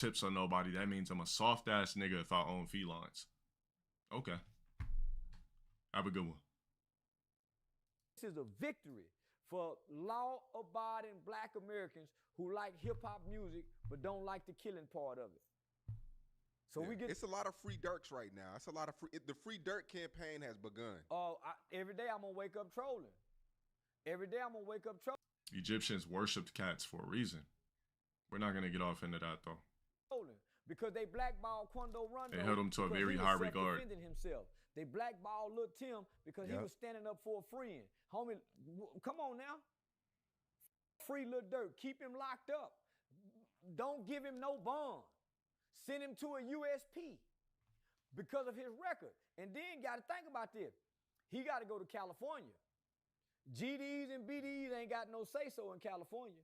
tips on nobody. That means I'm a soft ass nigga if I own felines. Okay. Have a good one. This is a victory for law-abiding black Americans who like hip-hop music but don't like the killing part of it. So we get. It's a lot of free Durks right now. It's a lot of the free Durk campaign has begun. Every day I'm gonna wake up trolling. Every day I'm gonna wake up trolling. Egyptians worshipped cats for a reason. We're not gonna get off into that though. Because they blackballed Quando Rondo. They held him to a very high regard. Himself. They blackballed Lil Tim because he was standing up for a friend. Homie, come on now. Free Lil Durk. Keep him locked up. Don't give him no bond. Send him to a USP because of his record. And then got to think about this. He got to go to California. GDs and BDs ain't got no say-so in California.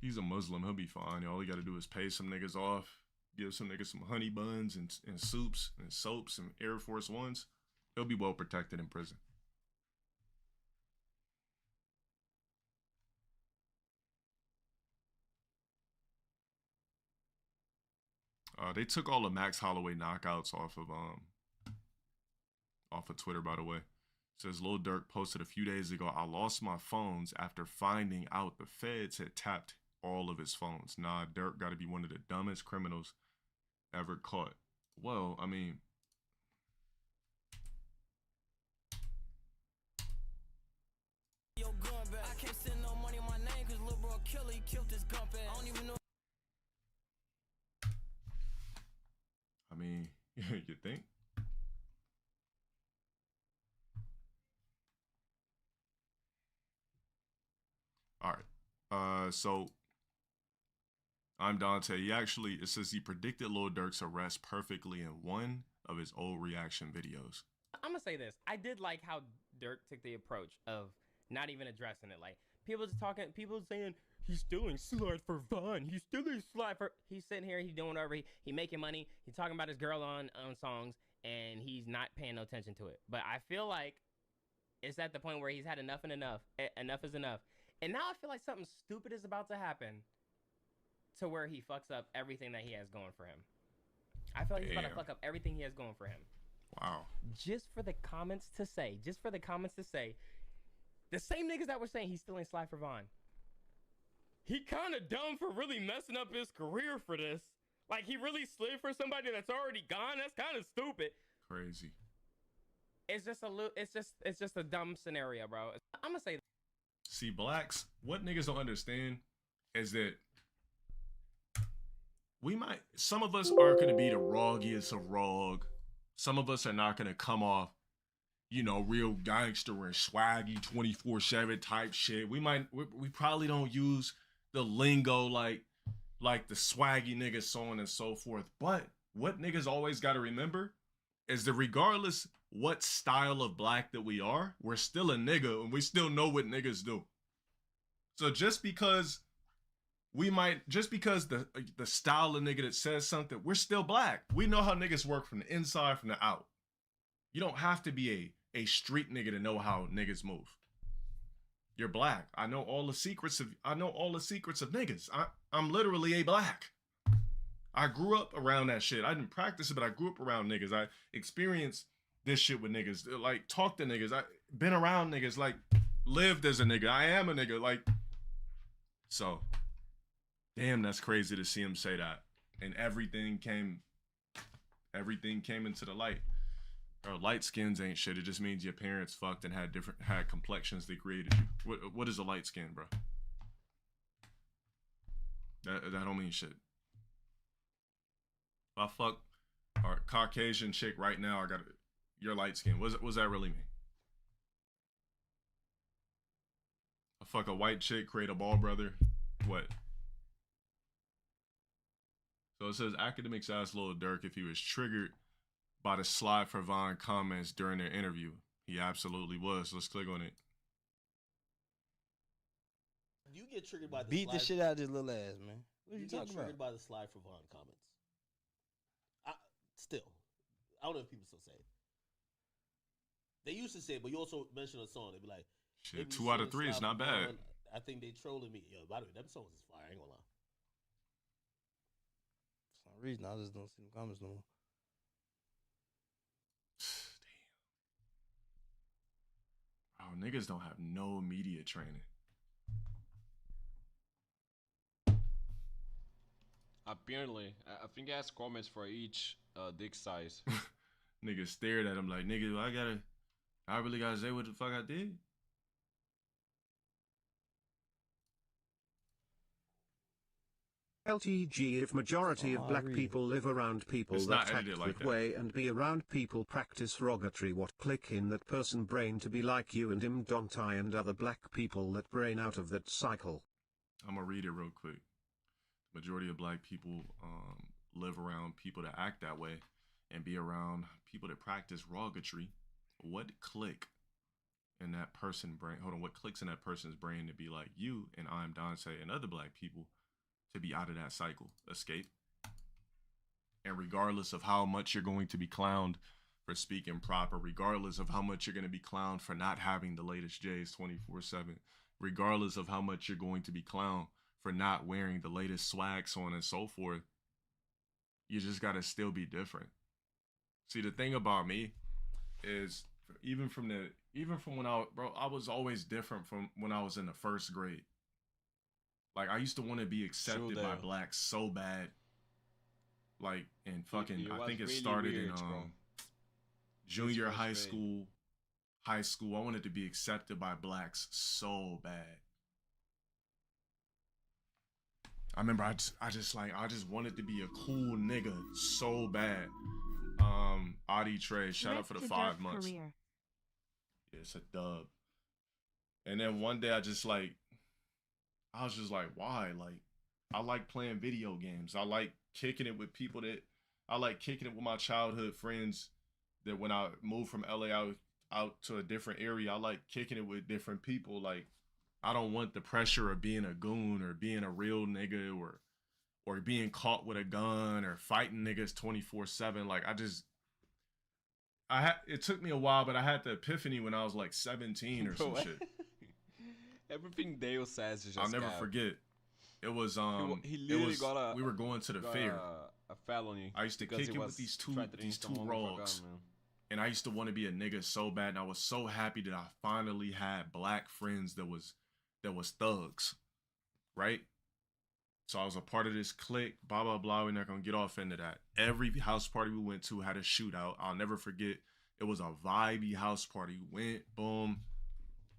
He's a Muslim. He'll be fine. All he got to do is pay some niggas off, give some niggas some honey buns and soups and soaps and Air Force Ones. He'll be well protected in prison. They took all the Max Holloway knockouts off of Twitter, by the way. It says Lil Durk posted a few days ago, I lost my phones after finding out the feds had tapped all of his phones. Nah, Durk got to be one of the dumbest criminals ever caught. Well, I mean, Yo, gun back. I can't send no money on my name because Lil Bro killer, he killed this gun back. I don't even know. I mean, you think? All right. So I'm Dante. It says he predicted Lil Durk's arrest perfectly in one of his old reaction videos. I'm gonna say this. I did like how Durk took the approach of not even addressing it. Like, people saying he's stealing slide for fun. He's stealing slide for. He's sitting here. He's doing whatever. He making money. He's talking about his girl on songs, and he's not paying no attention to it. But I feel like it's at the point where he's had enough and enough. Enough is enough. And now I feel like something stupid is about to happen to where he fucks up everything that he has going for him. I feel like he's about to fuck up everything he has going for him. Wow. Just for the comments to say, the same niggas that were saying he's stealing Sly for Vaughn. He kind of dumb for really messing up his career for this. Like, he really slid for somebody that's already gone. That's kind of stupid. Crazy. It's just a dumb scenario, bro. I'm gonna say that. See, blacks, what niggas don't understand is that some of us are going to be the roggiest of rog. Some of us are not going to come off, you know, real gangster and swaggy 24/7 type shit. We probably don't use the lingo like the swaggy niggas, so on and so forth. But what niggas always got to remember is that regardless what style of black that we are, we're still a nigga and we still know what niggas do. So just because the style of nigga that says something, we're still black. We know how niggas work from the inside, from the out. You don't have to be a street nigga to know how niggas move. You're black. I know all the secrets of niggas. I'm literally a black. I grew up around that shit. I didn't practice it, but I grew up around niggas. I experienced this shit with niggas. Like, talked to niggas. I been around niggas. Like, lived as a nigga. I am a nigga. Like, so, damn, that's crazy to see him say that. And everything came into the light. Or light skins ain't shit. It just means your parents fucked and had complexions they created you. What is a light skin, bro? That don't mean shit. If I fuck a Caucasian chick right now, you're light skin. What does that really mean? I fuck a white chick, create a ball brother. What? So it says academics asked Lil Durk if he was triggered by the Slide for Vaughn comments during their interview. He absolutely was. Let's click on it. You get triggered by the beat the shit out of his little ass, man. What are you talking about? Triggered by the Slide for Vaughn comments. I don't know if people still say it. They used to say it, but you also mentioned a song. They'd be like, shit, 2 out of 3 is not bad. I think they trolling me. Yo, by the way, them songs is fire. I ain't gonna lie. some reason, I just don't see the comments no more. Damn. Oh, niggas don't have no media training. Apparently, I think it has comments for each dick size. Niggas stared at him like, nigga, I really gotta say what the fuck I did? LTG, if majority of black people live around people It's that not act edited like that that. way and be around people practice rogatory, what click in that person brain to be like you and him, don't I, and other black people that brain out of that cycle. I'm gonna read it real quick. Majority of black people live around people that act that way and be around people that practice rogatory. What click in that person brain? Hold on, what clicks in that person's brain to be like you and I'm Dante and other black people to be out of that cycle, escape? And regardless of how much you're going to be clowned for speaking proper, regardless of how much you're going to be clowned for not having the latest J's 24/7, regardless of how much you're going to be clowned for not wearing the latest swag, so on and so forth, you just got to still be different. See, the thing about me is even from when I was always different from when I was in the first grade. Like, I used to want to be accepted by blacks so bad. Like, in fucking, I think it started in junior high school. I wanted to be accepted by blacks so bad. I remember I just wanted to be a cool nigga so bad. Adi Trey, shout out for the 5 months. Career. Yeah, it's a dub. And then one day I was just like, why? Like, I like playing video games. I like kicking it with people I like kicking it with my childhood friends that when I moved from LA out to a different area, I like kicking it with different people. Like, I don't want the pressure of being a goon or being a real nigga or being caught with a gun or fighting niggas 24/7. Like, it took me a while, but I had the epiphany when I was like 17 or some shit. Everything Dale says is just I'll never forget. It was he literally got we were going to the fair. A felony. I used to kick it with these two rogues. And I used to want to be a nigga so bad, and I was so happy that I finally had black friends that was thugs, right? So I was a part of this clique, blah, blah, blah. We're not going to get off into that. Every house party we went to had a shootout. I'll never forget. It was a vibey house party. Went, boom,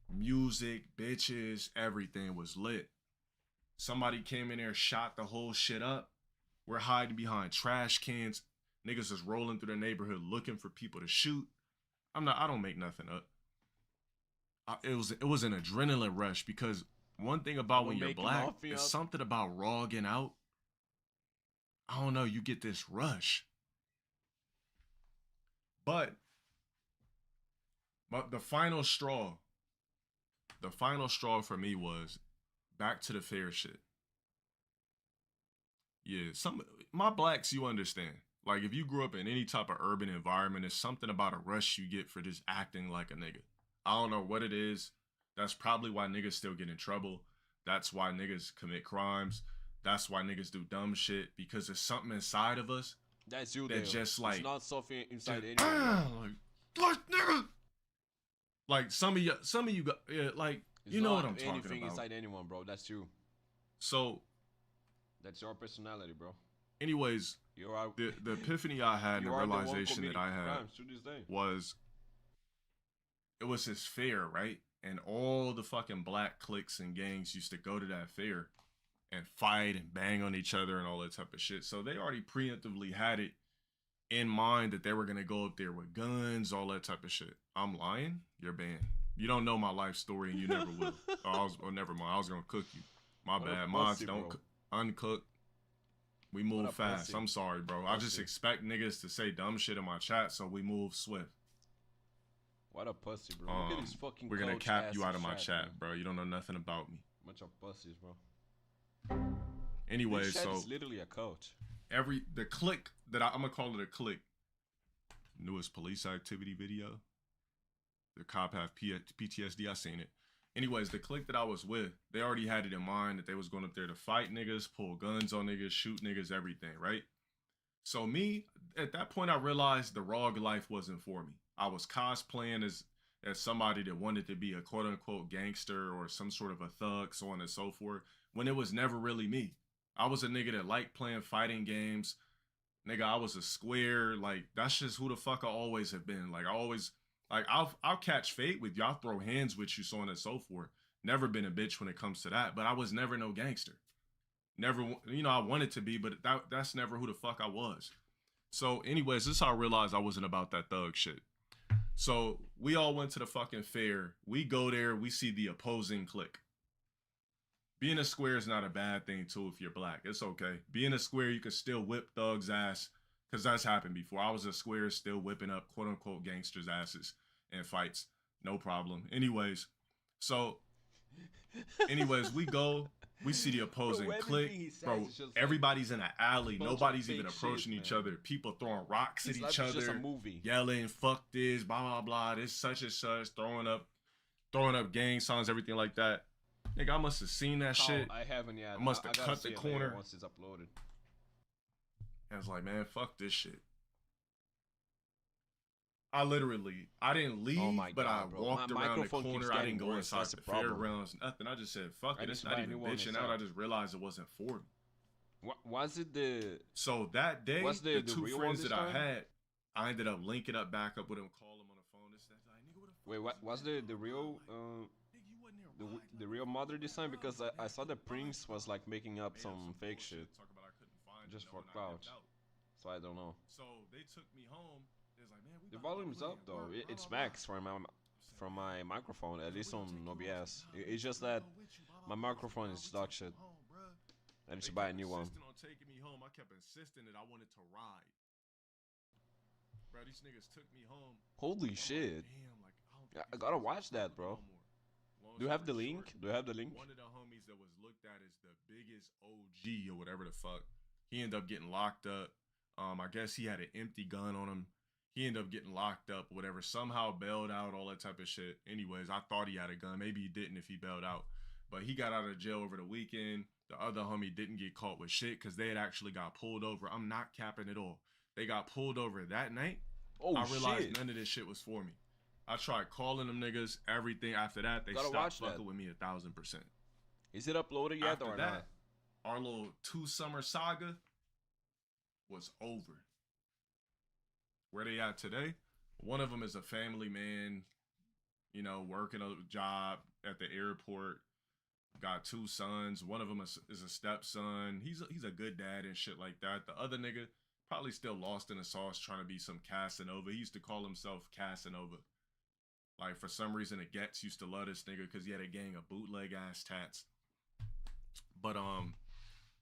music, bitches, everything was lit. Somebody came in there, shot the whole shit up. We're hiding behind trash cans. Niggas is rolling through the neighborhood looking for people to shoot. I don't make nothing up. It was an adrenaline rush because one thing about when you're black is something about rogging out. I don't know, you get this rush. But the final straw for me was back to the fair shit. Yeah, my blacks, you understand. Like, if you grew up in any type of urban environment, there's something about a rush you get for just acting like a nigga. I don't know what it is. That's probably why niggas still get in trouble. That's why niggas commit crimes. That's why niggas do dumb shit, because there's something inside of us that's you. That just like, it's not something inside anyone. Like nigga. Like some of you got, yeah, like It's you know not what I'm talking anything about. inside anyone, bro. That's you. So that's your personality, bro. Anyways, the epiphany I had and the realization that I had was it was this fair, right? And all the fucking black cliques and gangs used to go to that fair and fight and bang on each other and all that type of shit. So they already preemptively had it in mind that they were going to go up there with guns, all that type of shit. I'm lying? You're banned. You don't know my life story and you never will. Never mind. I was going to cook you. My bad. Mods don't uncook. We move fast. Pussy. I'm sorry, bro. I just expect niggas to say dumb shit in my chat, so we move swift. What a pussy, bro. Look at these fucking We're gonna coach cap you ass out of my chat, man. bro. You don't know nothing about me. Bunch of pussies, bro. Anyway, this so is literally a coach. the clique that I'm gonna call it a clique. Newest police activity video. The cop have PTSD. I seen it. Anyways, the clique that I was with, they already had it in mind that they was going up there to fight niggas, pull guns on niggas, shoot niggas, everything, right? So me, at that point, I realized the ROG life wasn't for me. I was cosplaying as somebody that wanted to be a quote unquote gangster or some sort of a thug, so on and so forth, when it was never really me. I was a nigga that liked playing fighting games. Nigga, I was a square. Like, that's just who the fuck I always have been. Like, I always, like, I'll catch fate with you. I'll throw hands with you, so on and so forth. Never been a bitch when it comes to that, but I was never no gangster. Never, you know, I wanted to be, but that's never who the fuck I was. So anyways, this is how I realized I wasn't about that thug shit. So we all went to the fucking fair. We go there, we see the opposing clique. Being a square is not a bad thing too if you're black. It's okay. Being a square, you can still whip thugs' ass, because that's happened before. I was a square still whipping up quote unquote gangsters' asses in fights. No problem. Anyways, we go. We see the opposing clique. Bro, everybody's in an alley. Nobody's even approaching each other. People throwing rocks at each other. Just a movie. Yelling, fuck this, blah, blah, blah. This such and such. Throwing up gang signs, everything like that. Nigga, I must have seen that shit. I haven't yet. I must have cut the corner. Once it's uploaded. I was like, man, fuck this shit. I didn't leave, but I walked around the corner. I didn't go inside the fairgrounds, nothing. I just said, fuck it. It's not even bitching out. I just realized it wasn't for me. Was it the... So that day, the two friends that time? I had, I ended up linking up back up with him, call him on the phone. This, that, like, nigga, what the fuck? Wait, was the real... the real mother this time? Because I saw the Prince was like making up some fake shit. Just for clout. So I don't know. So they took me home. The volume's up though. It's max from my microphone, at least on OBS. It's just that my microphone is dog shit. I need to buy a new one. On taking me home, I kept insisting that I wanted to ride. Bro, these niggas took me home. Holy shit! I gotta watch that, bro. Do you have the link? Do you have the link? One of the homies that was looked at as the biggest OG or whatever the fuck, he ended up getting locked up. I guess he had an empty gun on him. He ended up getting locked up, whatever, somehow bailed out, all that type of shit. Anyways, I thought he had a gun. Maybe he didn't if he bailed out. But he got out of jail over the weekend. The other homie didn't get caught with shit because they had actually got pulled over. I'm not capping at all. They got pulled over that night. Oh, I realized shit. None of this shit was for me. I tried calling them niggas, everything. After that, they stopped fucking with me 1,000%. Is it uploaded yet or not? Our little 2 summer saga was over. Where they at today? One of them is a family man, you know, working a job at the airport. Got 2 sons. One of them is a stepson. He's a good dad and shit like that. The other nigga probably still lost in the sauce trying to be some Casanova. He used to call himself Casanova. Like, for some reason, the Gets used to love this nigga because he had a gang of bootleg ass tats. But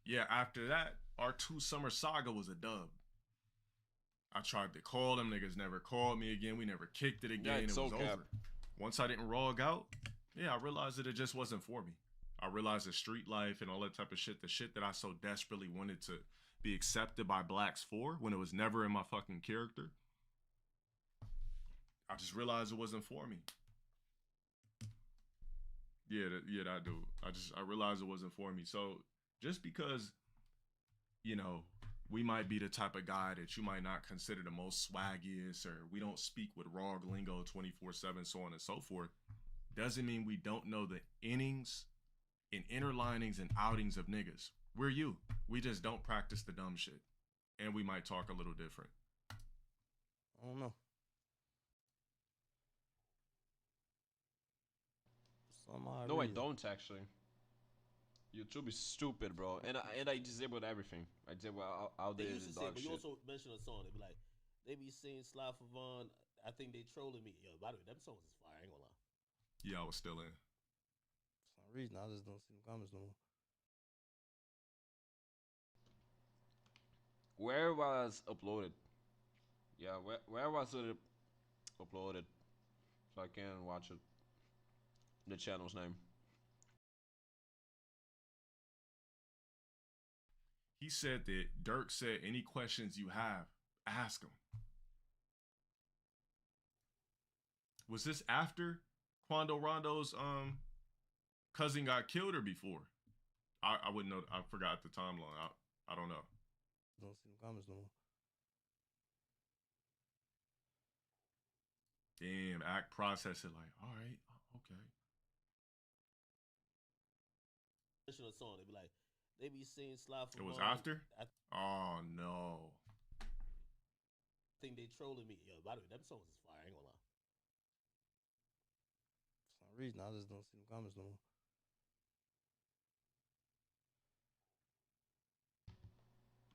yeah, after that, our 2 summer saga was a dub. I tried to call them, niggas never called me again. We never kicked it again. It was over. Once I didn't rog out, yeah, I realized that it just wasn't for me. I realized the street life and all that type of shit, the shit that I so desperately wanted to be accepted by blacks for when it was never in my fucking character. I just realized it wasn't for me. Yeah, I do. I realized it wasn't for me. So just because, you know, we might be the type of guy that you might not consider the most swaggiest, or we don't speak with raw lingo 24/7, so on and so forth, doesn't mean we don't know the innings and inner linings and outings of niggas. We're you. We just don't practice the dumb shit. And we might talk a little different. I don't know. No, I don't actually. YouTube is stupid, bro. And I disabled everything. I disabled all the used to say, dog but shit. you also mentioned a song. They be like, they be saying Sly for Vaughn. I think they trolling me. Yo, by the way, them songs is fire. I ain't gonna lie. Yeah, I was still in. For some reason, I just don't see the comments no more. Where was uploaded? Yeah, where was it uploaded? So I can watch it. The channel's name. He said that Durk said, any questions you have, ask him. Was this after Quando Rondo's cousin got killed or before? I wouldn't know. I forgot the timeline. I don't know. Don't see the comments no more. Damn, act, process it like, all right, okay. Listen to the song. They be like, they be saying Slide for It was Vaughn. after? Oh, no. I think they trolling me. Yo, by the way, them songs is fire. I ain't gonna lie. For some reason, I just don't see the comments no more.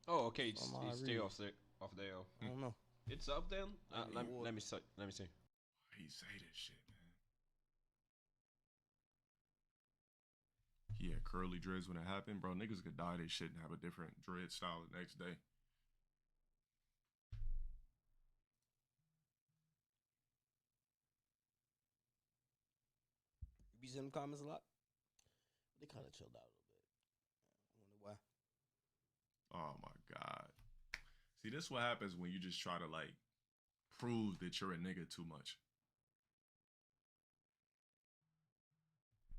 Oh, okay. It's Some I stay read. off there. Off there. I don't know. It's up then. Let me Let me see. Let me see. He say this shit, man. He had curly dreads when it happened, bro. Niggas could dye their shit and have a different dread style the next day. You be seeing the comments a lot? They kind of chilled out a little bit. I wonder why. Oh my god. See, this is what happens when you just try to like prove that you're a nigga too much.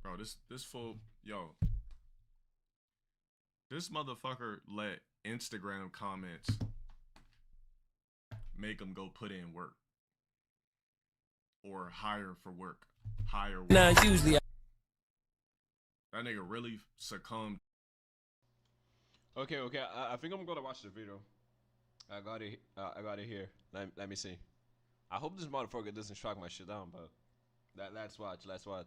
Bro, this fool, yo. This motherfucker let Instagram comments make him go put in work. Or hire for work. Hire work. Nah, usually That nigga really succumbed. Okay, okay. I think I'm gonna watch the video. I got it. I got it here. Let me see. I hope this motherfucker doesn't track my shit down, but let's watch. Let's watch.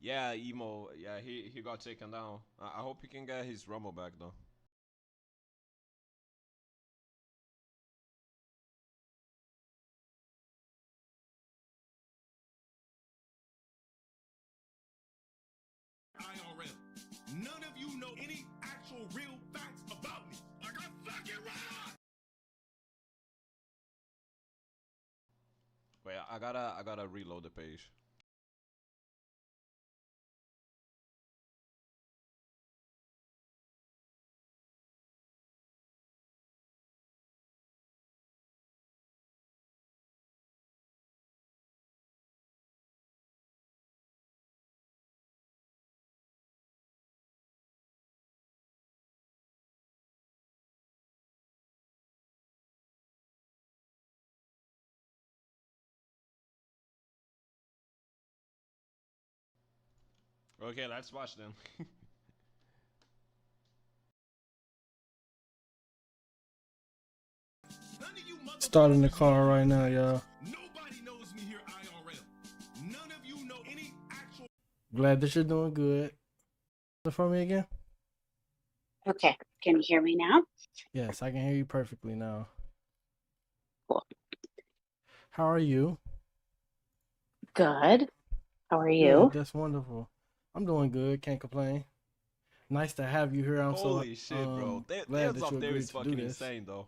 Yeah, emo. Yeah, he got taken down. I hope he can get his Rumble back though. IRL. None of you know any actual real facts about me. Like I'm fucking wrong. Wait, I gotta reload the page. Okay, let's watch then. Starting the car right now, y'all. Nobody knows me here IRL. None of you know any actual. Glad that you're doing good. For me again? Okay. Can you hear me now? Yes, I can hear you perfectly now. Cool. How are you? Good. How are you? Good, that's wonderful. I'm doing good. Can't complain. Nice to have you here. I'm Holy shit, bro. glad There's that up you there agreed is to do fucking this. insane though.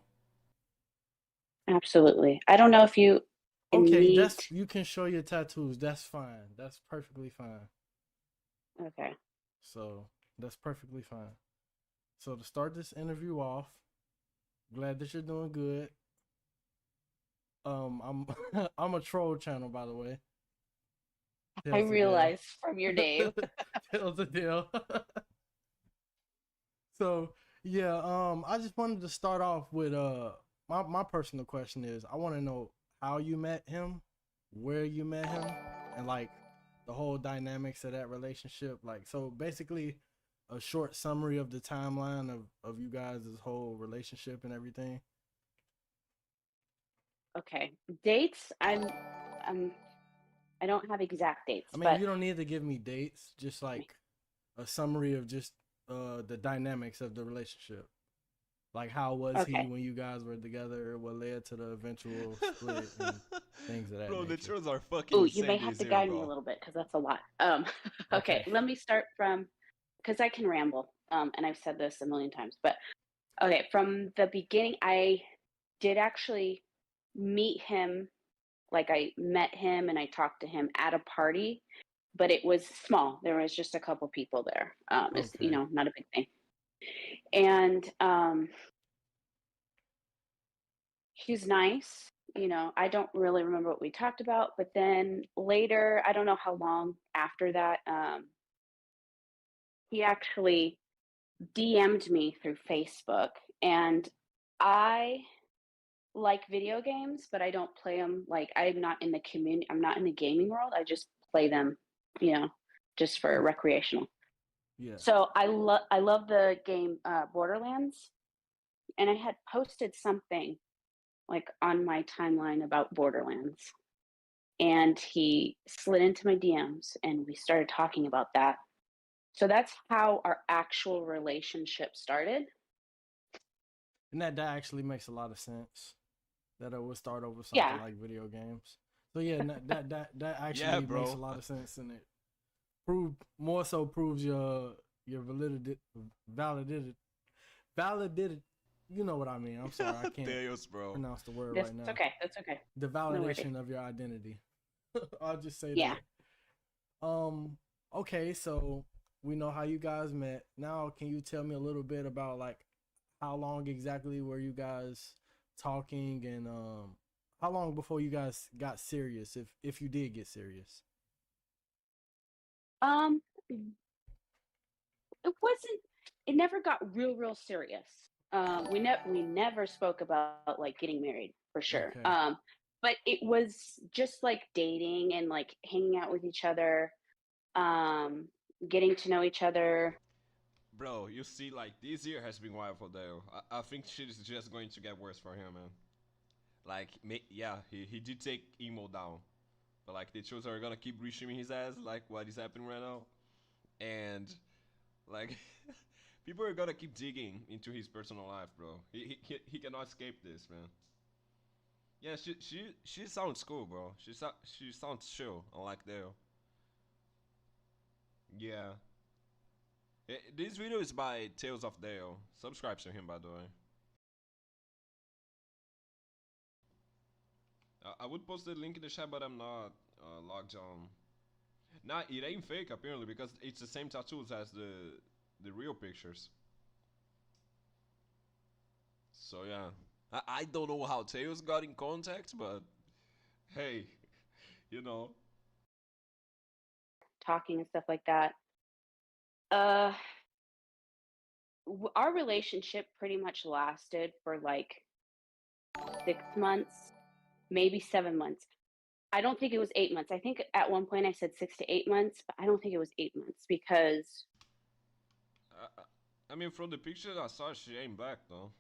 Absolutely. I don't know if you Okay, need... you can show your tattoos. That's fine. That's perfectly fine. Okay. So that's perfectly fine. So to start this interview off, glad that you're doing good. I'm I'm a troll channel, by the way. I realized from your name. Tells the deal. So yeah, I just wanted to start off with my personal question is I want to know how you met him, where you met him, and like the whole dynamics of that relationship. Like, so basically a short summary of the timeline of you guys' whole relationship and everything. Okay. Dates, I don't have exact dates. I mean, but you don't need to give me dates, just like a summary of just the dynamics of the relationship. Like, how was he when you guys were together? What led to the eventual split and things of that Bro, nature. the trolls are fucking Ooh, insane. you may have to guide me a little bit because that's a lot. Okay, let me start from, because I can ramble, and I've said this a million times, but okay, from the beginning, I did actually meet him, like I met him and I talked to him at a party, but it was small. There was just a couple people there. It's, you know, not a big thing. And he's nice. You know, I don't really remember what we talked about, but then later, I don't know how long after that, he actually DM'd me through Facebook, and I like video games, but I don't play them. Like I'm not in the community. I'm not in the gaming world. I just play them, you know, just for recreational. Yeah. So I love the game Borderlands, and I had posted something like on my timeline about Borderlands, and he slid into my DMs, and we started talking about that. So that's how our actual relationship started. And that actually makes a lot of sense. That it would start over something like video games. So yeah, that actually makes a lot of sense, and it proves your validated. You know what I mean? I'm sorry, I can't pronounce the word right now. That's okay. That's okay. The validation of your identity. I'll just say yeah. that. Okay, so we know how you guys met. Now, can you tell me a little bit about like how long exactly were you guys talking, and how long before you guys got serious, if you did get serious? It never got real serious. We never spoke about like getting married for sure. Okay. But it was just like dating and like hanging out with each other, getting to know each other. Bro, you see, like, this year has been wild for Dale. I think shit is just going to get worse for him, man. Like, yeah, he did take emo down. But, like, the shows are gonna keep restreaming his ass, like what is happening right now. And, like, people are gonna keep digging into his personal life, bro. He cannot escape this, man. Yeah, she sounds cool, bro. She sounds chill, unlike Dale. Yeah. This video is by Tales of Dale. Subscribe to him, by the way. I would post the link in the chat, but I'm not logged on. Nah, it ain't fake apparently, because it's the same tattoos as the real pictures. So yeah, I don't know how Tails got in contact, but hey, you know. Talking and stuff like that. Our relationship pretty much lasted for like 6 months, maybe 7 months. I don't think it was 8 months. I think at one point I said 6 to 8 months, but I don't think it was 8 months because. I mean, from the pictures I saw, she ain't black though.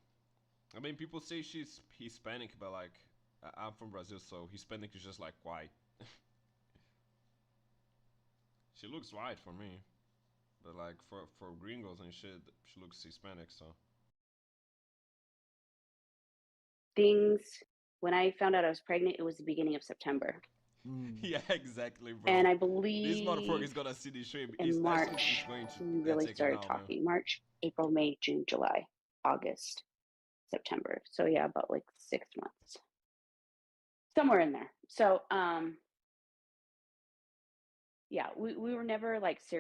I mean, people say she's Hispanic, but like, I'm from Brazil, so Hispanic is just like white. She looks white for me, but like for gringos and shit, she looks Hispanic. So things when I found out I was pregnant, it was the beginning of September. Yeah, exactly, bro. And I believe this motherfucker's gonna see this stream. In March, we really started talking. March, April, May, June, July, August, September. So yeah, about like 6 months, somewhere in there. So yeah, we were never like serious.